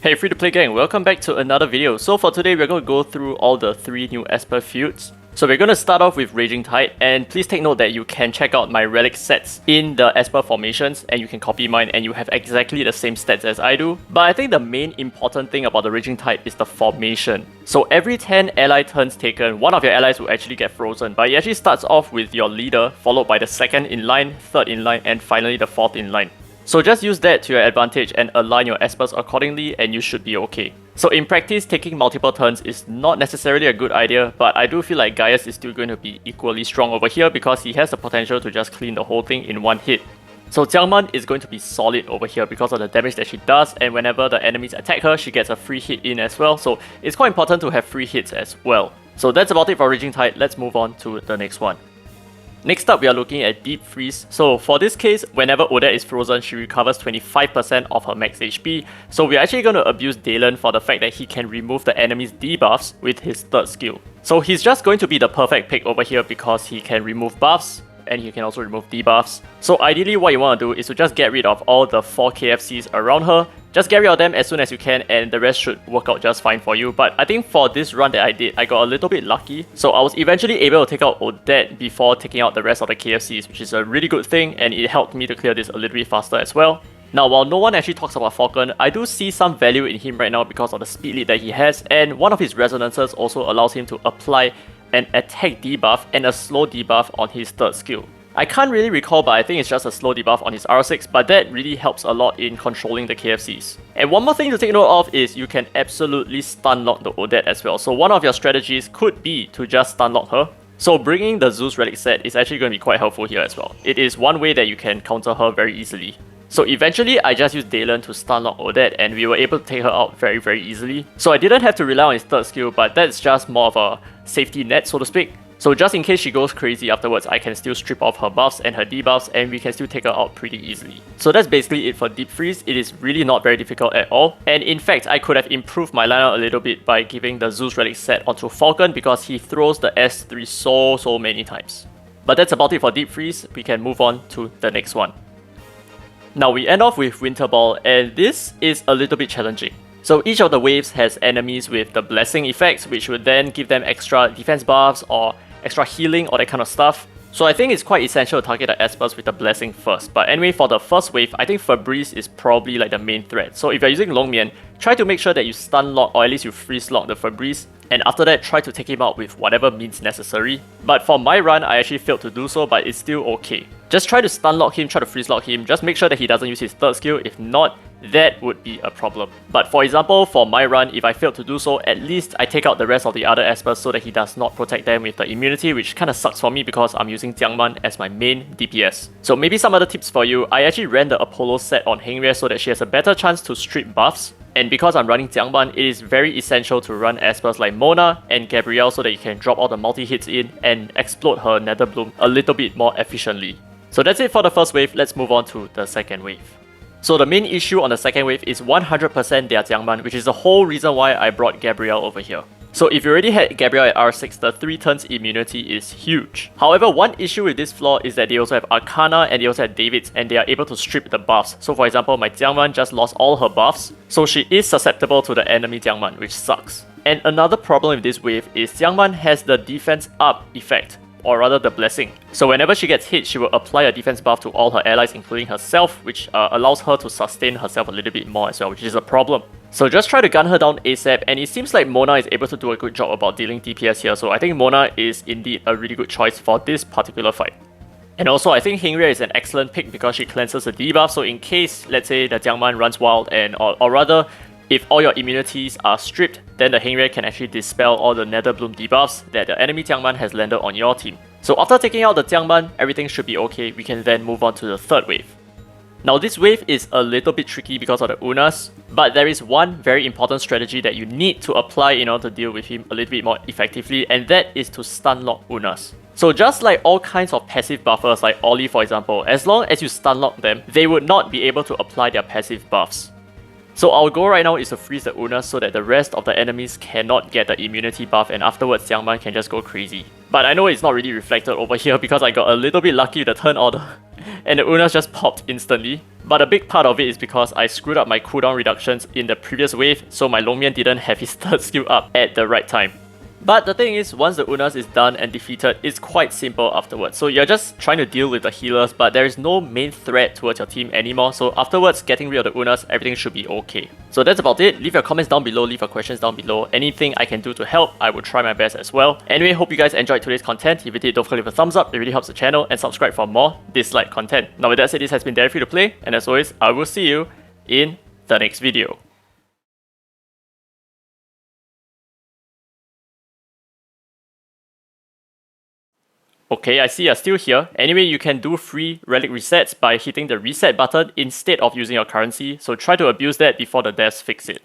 Hey free to play gang, welcome back to another video. So for today we're going to go through all the 3 new Esper Feuds. So we're going to start off with Raging Tide, and please take note that you can check out my relic sets in the Esper formations and you can copy mine and you have exactly the same stats as I do. But I think the main important thing about the Raging Tide is the formation. So every 10 ally turns taken, one of your allies will actually get frozen, but it actually starts off with your leader, followed by the second in line, third in line, and finally the fourth in line. So just use that to your advantage and align your Espers accordingly and you should be okay. So in practice, taking multiple turns is not necessarily a good idea, but I do feel like Gaius is still going to be equally strong over here because he has the potential to just clean the whole thing in one hit. So Jiangman is going to be solid over here because of the damage that she does, and whenever the enemies attack her, she gets a free hit in as well, so it's quite important to have free hits as well. So that's about it for Raging Tide, let's move on to the next one. Next up, we are looking at Deep Freeze. So for this case, whenever Odette is frozen, she recovers 25% of her max HP. So we're actually going to abuse Dalen for the fact that he can remove the enemy's debuffs with his third skill. So he's just going to be the perfect pick over here because he can remove buffs and he can also remove debuffs. So ideally what you want to do is to just get rid of all the 4 KFCs around her. Just get rid of them as soon as you can and the rest should work out just fine for you. But I think for this run that I did, I got a little bit lucky. So I was eventually able to take out Odette before taking out the rest of the KFCs, which is a really good thing, and it helped me to clear this a little bit faster as well. Now, while no one actually talks about Falcon, I do see some value in him right now because of the speed lead that he has, and one of his resonances also allows him to apply an attack debuff and a slow debuff on his third skill. I can't really recall, but I think it's just a slow debuff on his R6, but that really helps a lot in controlling the KFCs. And one more thing to take note of is you can absolutely stun lock the Odette as well. So one of your strategies could be to just stun lock her. So bringing the Zeus relic set is actually going to be quite helpful here as well. It is one way that you can counter her very easily. So eventually, I just used Dalen to stun lock Odette and we were able to take her out very easily. So I didn't have to rely on his third skill, but that's just more of a safety net, so to speak. So just in case she goes crazy afterwards, I can still strip off her buffs and her debuffs and we can still take her out pretty easily. So that's basically it for Deep Freeze. It is really not very difficult at all. And in fact, I could have improved my lineup a little bit by giving the Zeus relic set onto Falcon because he throws the S3 so many times. But that's about it for Deep Freeze. We can move on to the next one. Now we end off with Winter Ball, and this is a little bit challenging. So each of the waves has enemies with the blessing effects, which would then give them extra defense buffs or extra healing or that kind of stuff. So I think it's quite essential to target the Espers with the blessing first. But anyway, for the first wave, I think Fabrice is probably like the main threat. So if you're using Longmian, try to make sure that you stun lock or at least you freeze lock the Fabrice. And after that, try to take him out with whatever means necessary. But for my run, I actually failed to do so, but it's still okay. Just try to stun lock him, try to freeze lock him, just make sure that he doesn't use his third skill. If not, that would be a problem. But for example, for my run, if I failed to do so, at least I take out the rest of the other Espers so that he does not protect them with the immunity, which kind of sucks for me because I'm using Jiangman as my main DPS. So maybe some other tips for you, I actually ran the Apollo set on Hengrye so that she has a better chance to strip buffs. And because I'm running Jiangman, it is very essential to run Espers like Mona and Gabrielle so that you can drop all the multi-hits in and explode her Nether Bloom a little bit more efficiently. So that's it for the first wave, let's move on to the second wave. So the main issue on the second wave is 100% their Jiangman, which is the whole reason why I brought Gabrielle over here. So if you already had Gabrielle at R6, the 3 turns immunity is huge. However, one issue with this flaw is that they also have Arcana and they also have David's and they are able to strip the buffs. So for example, my Jiangman just lost all her buffs, so she is susceptible to the enemy Jiangman, which sucks. And another problem with this wave is Jiangman has the defense up effect, or rather the blessing. So whenever she gets hit, she will apply a defense buff to all her allies, including herself, which allows her to sustain herself a little bit more as well, which is a problem. So just try to gun her down ASAP, and it seems like Mona is able to do a good job about dealing DPS here, so I think Mona is indeed a really good choice for this particular fight. And also, I think Hengrye is an excellent pick because she cleanses the debuff, so in case, let's say, the Jiangman runs wild, and or rather, if all your immunities are stripped, then the Hengrye can actually dispel all the Nether Bloom debuffs that the enemy Jiangman has landed on your team. So after taking out the Jiangman, everything should be okay, we can then move on to the third wave. Now this wave is a little bit tricky because of the Unas, but there is one very important strategy that you need to apply in order to deal with him a little bit more effectively, and that is to stun lock Unas. So just like all kinds of passive buffers like Ollie for example, as long as you stun lock them, they would not be able to apply their passive buffs. So our goal right now is to freeze the Unas so that the rest of the enemies cannot get the immunity buff and afterwards Jiangman can just go crazy. But I know it's not really reflected over here because I got a little bit lucky with the turn order and the Unas just popped instantly. But a big part of it is because I screwed up my cooldown reductions in the previous wave, so my Longmian didn't have his third skill up at the right time. But the thing is, once the Unas is done and defeated, it's quite simple afterwards. So you're just trying to deal with the healers, but there is no main threat towards your team anymore. So afterwards, getting rid of the Unas, everything should be okay. So that's about it. Leave your comments down below, leave your questions down below. Anything I can do to help, I will try my best as well. Anyway, hope you guys enjoyed today's content. If you did, don't forget to leave a thumbs up. It really helps the channel, and subscribe for more Dislyte content. Now with that said, this has been Free to Play, and as always, I will see you in the next video. Okay, I see you're still here. Anyway, you can do free relic resets by hitting the reset button instead of using your currency, so try to abuse that before the devs fix it.